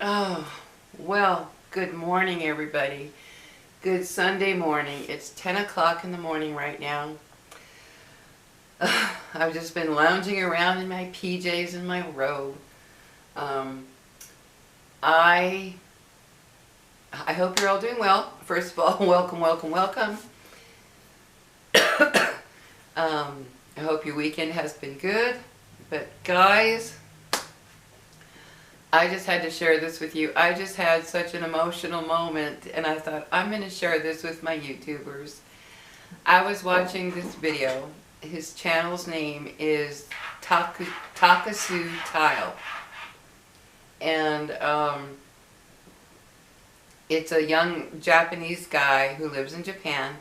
Oh, well, good morning, everybody. Good Sunday morning. It's 10 o'clock in the morning right now. I've just been lounging around in my PJs and my robe. Um, I I hope you're all doing well. First of all, welcome, welcome, welcome. I hope your weekend has been good. But guys, I just had to share this with you. I just had such an emotional moment, and I thought, I'm going to share this with my YouTubers. I was watching this video. His channel's name is Takasu Tile. And it's a young Japanese guy who lives in Japan.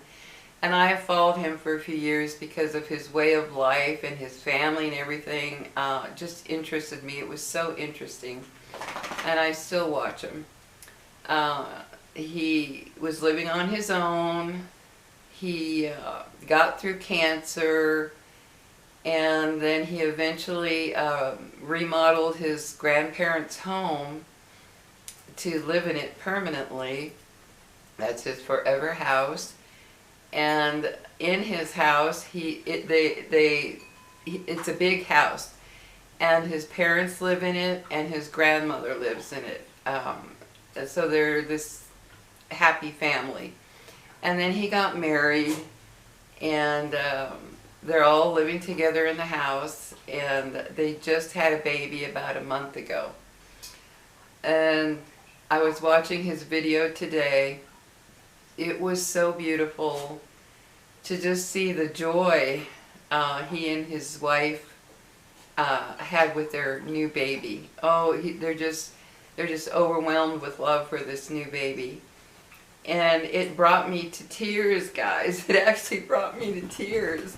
And I have followed him for a few years because of his way of life and his family and everything. Just interested me. It was so interesting. And I still watch him. He was living on his own. He got through cancer, and then he eventually remodeled his grandparents' home to live in it permanently. That's his forever house. And in his house, it's a big house. And his parents live in it, and his grandmother lives in it. So they're this happy family. And then he got married, and they're all living together in the house, and they just had a baby about a month ago. And I was watching his video today. It was so beautiful to just see the joy he and his wife had with their new baby. Oh, they're just overwhelmed with love for this new baby. And it brought me to tears, guys. It actually brought me to tears.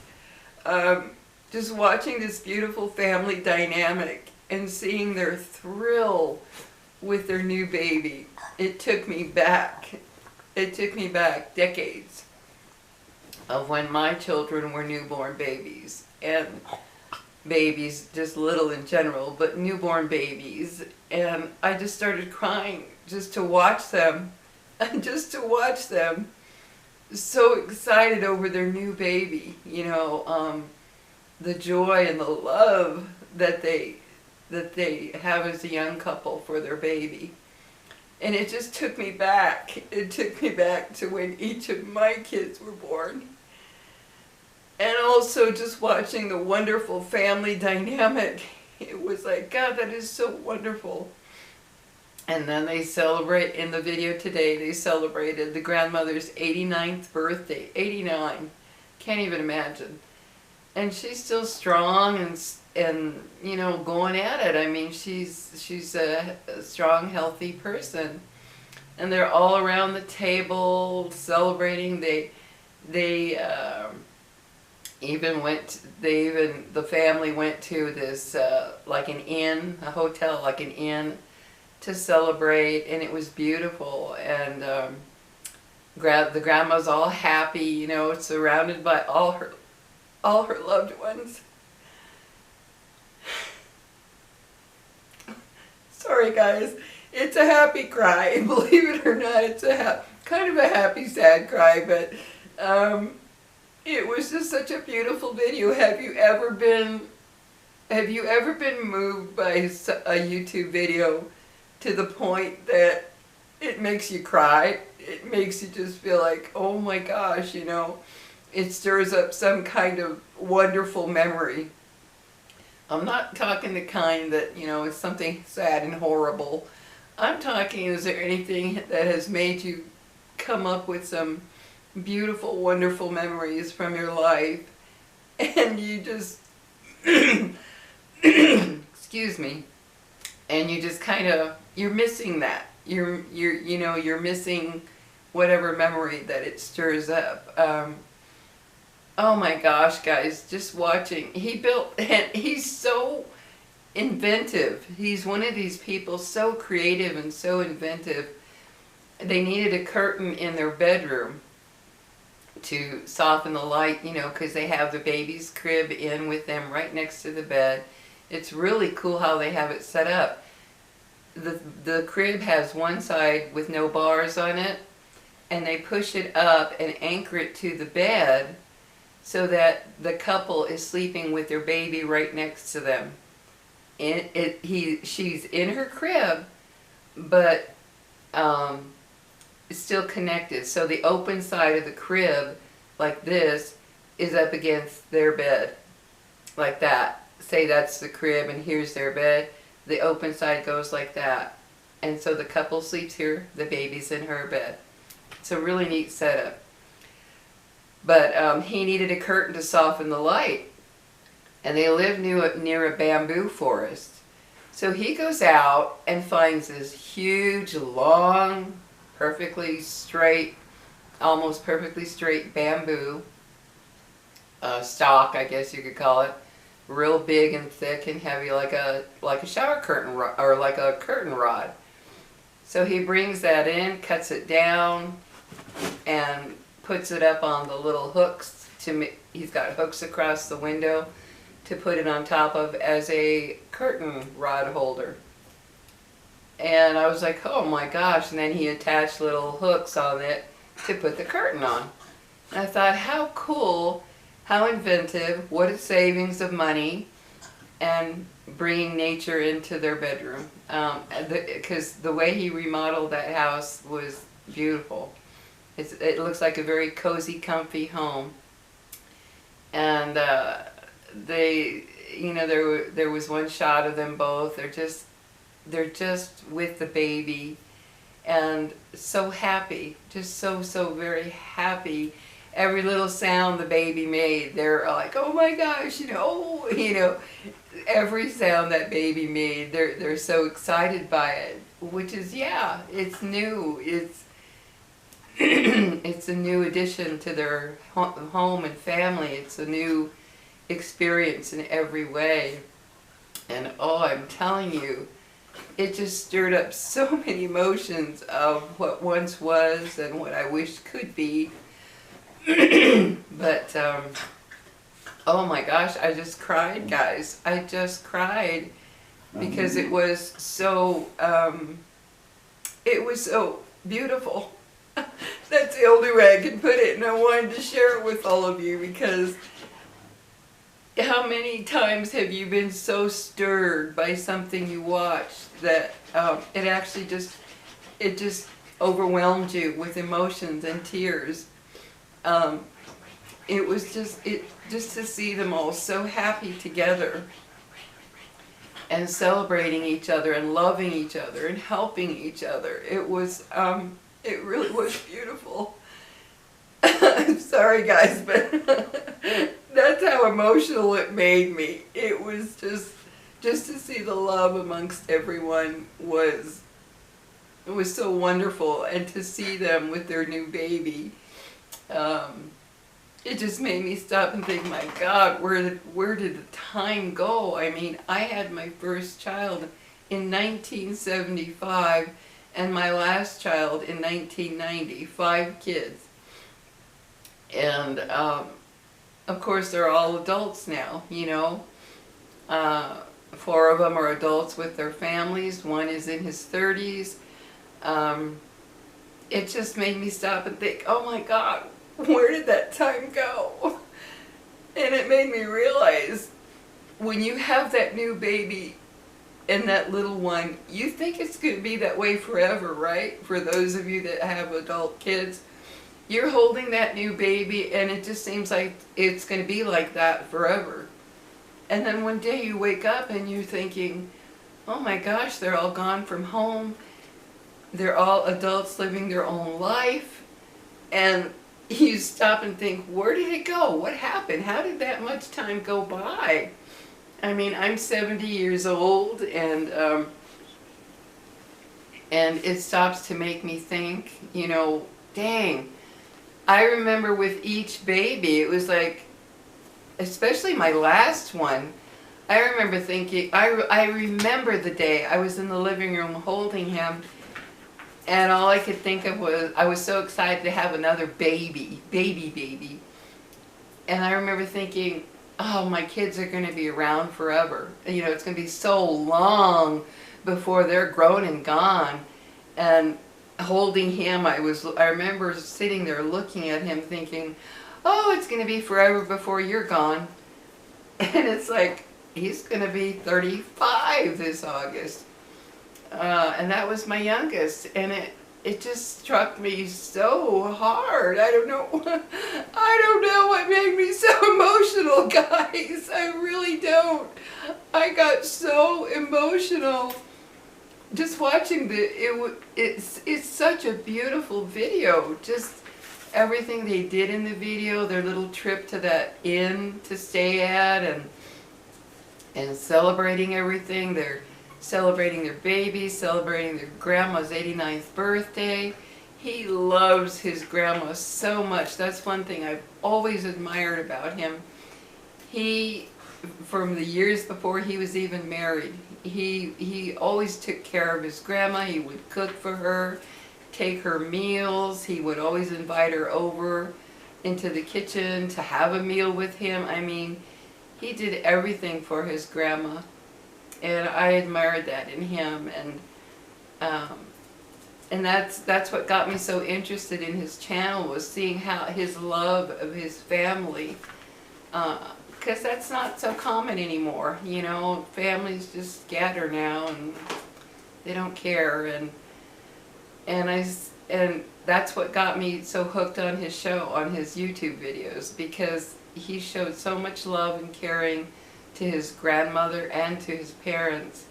Just watching this beautiful family dynamic and seeing their thrill with their new baby. It took me back. It took me back decades of when my children were newborn babies. And babies, just little in general, but newborn babies. And I just started crying just to watch them. And just to watch them so excited over their new baby, you know, the joy and the love that they have as a young couple for their baby. And it just took me back. It took me back to when each of my kids were born. And also just watching the wonderful family dynamic. It was like, God, that is so wonderful. And then they celebrate, in the video today, they celebrated the grandmother's 89th birthday. 89. Can't even imagine. And she's still strong and you know, going at it. I mean, she's a strong, healthy person. And they're all around the table celebrating. The family went to this, like an inn, a hotel, like an inn, to celebrate, and it was beautiful. And the grandma's all happy, you know, surrounded by all her loved ones. Sorry guys, it's a happy cry. Believe it or not, it's kind of a happy, sad cry, but it was just such a beautiful video. Have you ever been moved by a YouTube video to the point that it makes you cry? It makes you just feel like, oh my gosh, you know, it stirs up some kind of wonderful memory. I'm not talking the kind that, you know, is something sad and horrible. I'm talking, is there anything that has made you come up with some beautiful, wonderful memories from your life, and you just, excuse me, and you just kind of, you're missing that. You're missing whatever memory that it stirs up. Oh my gosh, guys, just watching. He's so inventive. He's one of these people so creative and so inventive. They needed a curtain in their bedroom to soften the light, you know, because they have the baby's crib in with them right next to the bed. It's really cool how they have it set up. the crib has one side with no bars on it, and they push it up and anchor it to the bed so that the couple is sleeping with their baby right next to them. She's in her crib, but it's still connected. So the open side of the crib, like this, is up against their bed, like that. Say that's the crib and here's their bed. The open side goes like that. And so the couple sleeps here, the baby's in her bed. It's a really neat setup. But he needed a curtain to soften the light. And they live near a bamboo forest. So he goes out and finds this huge, long, perfectly straight, almost perfectly straight bamboo stalk, I guess you could call it. Real big and thick and heavy, like a shower curtain or like a curtain rod. So he brings that in, cuts it down, and puts it up on the little hooks. He's got hooks across the window to put it on top of as a curtain rod holder. And I was like, oh my gosh. And then he attached little hooks on it to put the curtain on. And I thought, how cool, how inventive, what a savings of money, and bringing nature into their bedroom. Because the way he remodeled that house was beautiful. It looks like a very cozy, comfy home. And there was one shot of them both. They're just with the baby and so happy, just so very happy. Every little sound the baby made, they're like, oh my gosh, every sound that baby made, they're so excited by it, which is, yeah, it's new. It's a new addition to their home and family. It's a new experience in every way. And oh, I'm telling you, it just stirred up so many emotions of what once was and what I wish could be. But oh my gosh, I just cried, guys. I just cried because it was so beautiful. That's the only way I can put it, and I wanted to share it with all of you, because how many times have you been so stirred by something you watched that it actually just overwhelmed you with emotions and tears? It was just to see them all so happy together and celebrating each other and loving each other and helping each other. It was it really was beautiful. I'm sorry guys, but that's how emotional it made me. It was just to see the love amongst everyone was so wonderful, and to see them with their new baby, it just made me stop and think, my God, where did the time go? I mean, I had my first child in 1975 and my last child in 1990, 5 kids. And of course they're all adults now, 4 of them are adults with their families, 1 is in his 30s. It just made me stop and think, oh my God, where did that time go? And it made me realize, when you have that new baby and that little one, you think it's going to be that way forever, right? For those of you that have adult kids, you're holding that new baby and it just seems like it's going to be like that forever. And then one day you wake up and you're thinking, oh my gosh, they're all gone from home. They're all adults living their own life. And you stop and think, where did it go? What happened? How did that much time go by? I mean, I'm 70 years old, and it stops to make me think, dang. I remember with each baby, it was like, especially my last one, I remember thinking, I remember the day I was in the living room holding him, and all I could think of was, I was so excited to have another baby. And I remember thinking, oh, my kids are going to be around forever. It's going to be so long before they're grown and gone. And holding him, I remember sitting there looking at him thinking, oh, it's going to be forever before you're gone. And it's like, he's going to be 35 this August. And that was my youngest. And it just struck me so hard. I don't know. I don't know what made me so emotional, guys. I really don't. I got so emotional just watching it's such a beautiful video. Just everything they did in the video, their little trip to that inn to stay at, and celebrating everything. They're celebrating their baby, celebrating their grandma's 89th birthday. He loves his grandma so much. That's one thing I've always admired about him. He, from the years before he was even married, he always took care of his grandma. He would cook for her, take her meals. He would always invite her over into the kitchen to have a meal with him. I mean, he did everything for his grandma, and I admired that in him. And that's what got me so interested in his channel, was seeing how his love of his family, because that's not so common anymore. You know, families just scatter now and they don't care, and that's what got me so hooked on his show, on his YouTube videos, because he showed so much love and caring to his grandmother and to his parents.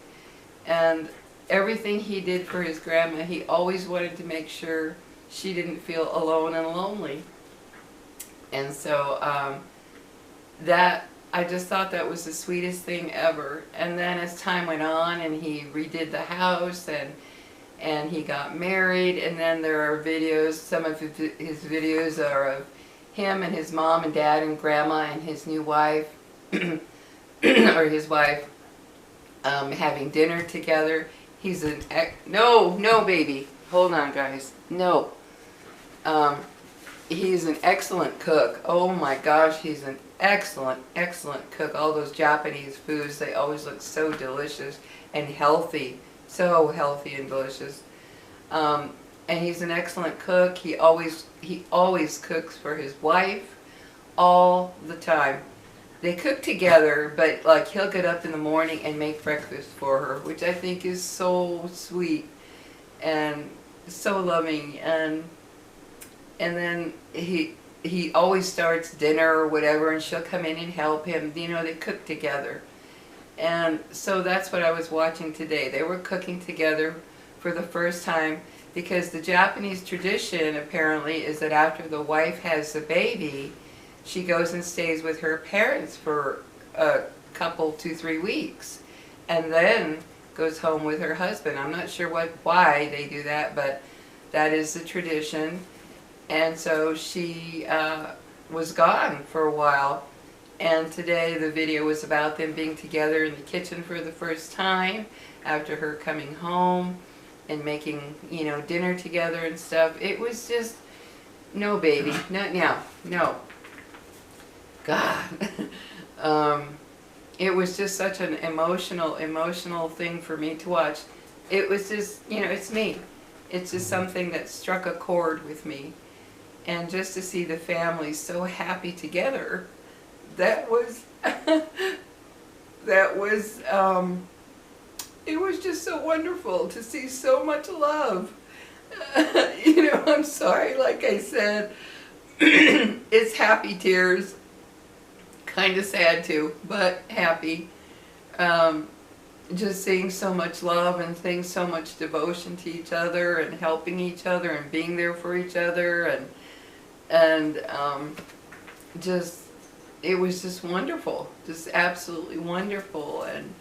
And everything he did for his grandma, he always wanted to make sure she didn't feel alone and lonely. And so I just thought that was the sweetest thing ever. And then as time went on and he redid the house and he got married, and then there are videos, some of his videos are of him and his mom and dad and grandma and his new wife, or his wife, having dinner together. He's no baby, hold on guys, no. He's an excellent cook. Oh my gosh, he's an excellent cook. All those Japanese foods, they always look so delicious and healthy. So healthy and delicious. And he's an excellent cook. He always cooks for his wife all the time. They cook together, but like he'll get up in the morning and make breakfast for her, which I think is so sweet and so loving. And then he always starts dinner or whatever, and she'll come in and help him. You know, they cook together. And so that's what I was watching today. They were cooking together for the first time, because the Japanese tradition apparently is that after the wife has the baby, she goes and stays with her parents for a couple, 2-3 weeks, and then goes home with her husband. I'm not sure why they do that, but that is the tradition. And so she was gone for a while. And today the video was about them being together in the kitchen for the first time after her coming home and making, you know, dinner together and stuff. It was just, no baby, no. God. It was just such an emotional thing for me to watch. It was just, you know, it's me. It's just something that struck a chord with me. And just to see the family so happy together, that was, it was just so wonderful to see so much love. You know, I'm sorry, like I said, it's happy tears, kind of sad too, but happy. Just seeing so much love and seeing so much devotion to each other and helping each other and being there for each other, and just, it was just wonderful, just absolutely wonderful. And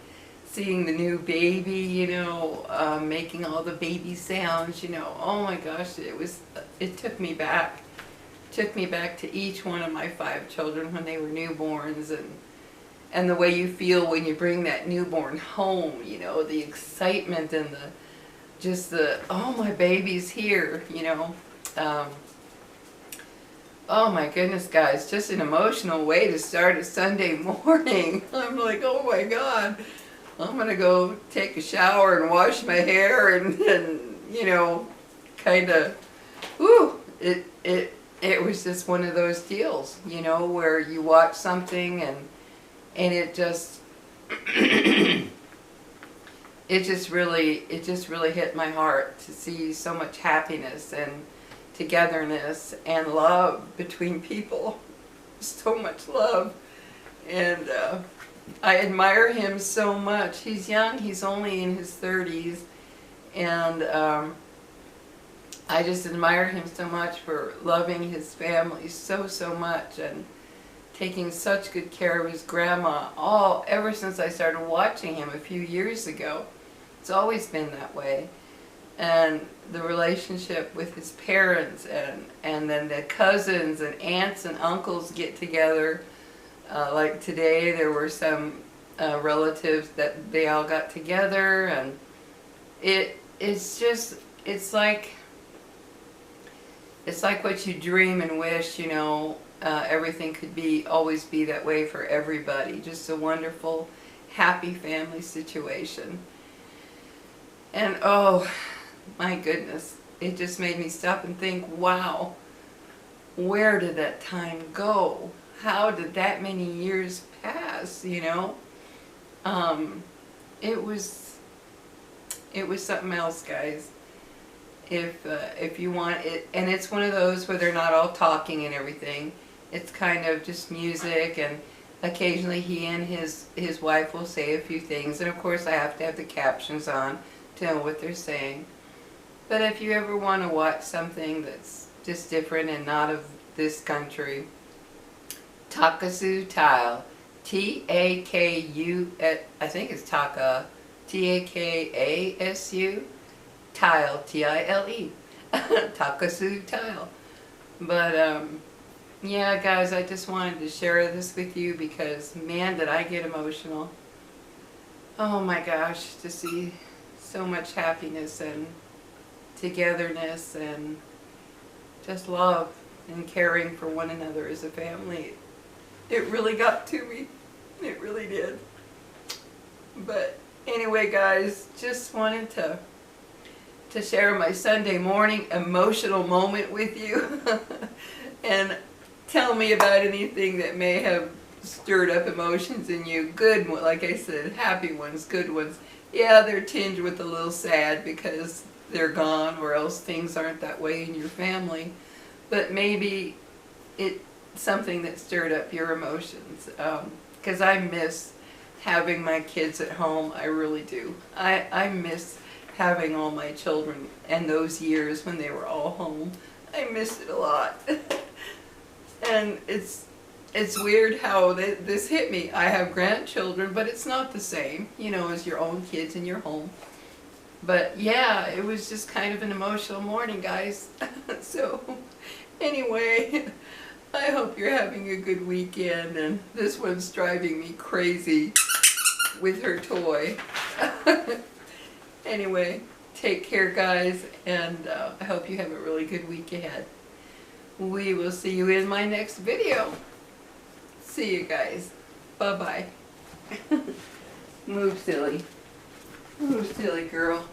seeing the new baby, you know, making all the baby sounds, you know, oh my gosh, it took me back to each one of my 5 children when they were newborns, and the way you feel when you bring that newborn home, you know, the excitement and oh, my baby's here, you know. Oh my goodness, guys, just an emotional way to start a Sunday morning. I'm like, oh my God. I'm gonna go take a shower and wash my hair and you know, kind of, whew, it was just one of those deals, you know, where you watch something and it just it just really hit my heart to see so much happiness and togetherness and love between people. So much love. And I admire him so much. He's young, he's only in his 30s, and I just admire him so much for loving his family so much and taking such good care of his grandma ever since I started watching him a few years ago. It's always been that way. And the relationship with his parents and then the cousins and aunts and uncles get together. Like today there were some relatives that they all got together, and it's like what you dream and wish, you know. Everything could always be that way for everybody. Just a wonderful, happy family situation. And oh my goodness, it just made me stop and think, wow, where did that time go? How did that many years pass, you know? It was something else, guys. If you want it, and it's one of those where they're not all talking and everything. It's kind of just music, and occasionally he and his wife will say a few things, and of course I have to have the captions on to know what they're saying. But if you ever want to watch something that's just different and not of this country, Takasu Tile, T-A-K-U, I think it's Taka, T-A-K-A-S-U, Tile, T-I-L-E, Takasu Tile. But yeah, guys, I just wanted to share this with you because, man, did I get emotional. Oh my gosh, to see so much happiness and togetherness and just love and caring for one another as a family. It really got to me. It really did. But anyway, guys, just wanted to share my Sunday morning emotional moment with you and tell me about anything that may have stirred up emotions in you. Good, like I said, happy ones, good ones. Yeah, they're tinged with a little sad because they're gone, or else things aren't that way in your family. But maybe it's something that stirred up your emotions. Because I miss having my kids at home. I really do. I miss having all my children and those years when they were all home. I miss it a lot. And it's weird how this hit me. I have grandchildren, but it's not the same, you know, as your own kids in your home. But yeah, it was just kind of an emotional morning, guys. So anyway, I hope you're having a good weekend, and this one's driving me crazy with her toy. Anyway, take care, guys, and I hope you have a really good week ahead. We will see you in my next video. See you guys. Bye-bye. Move, silly. Move, silly girl.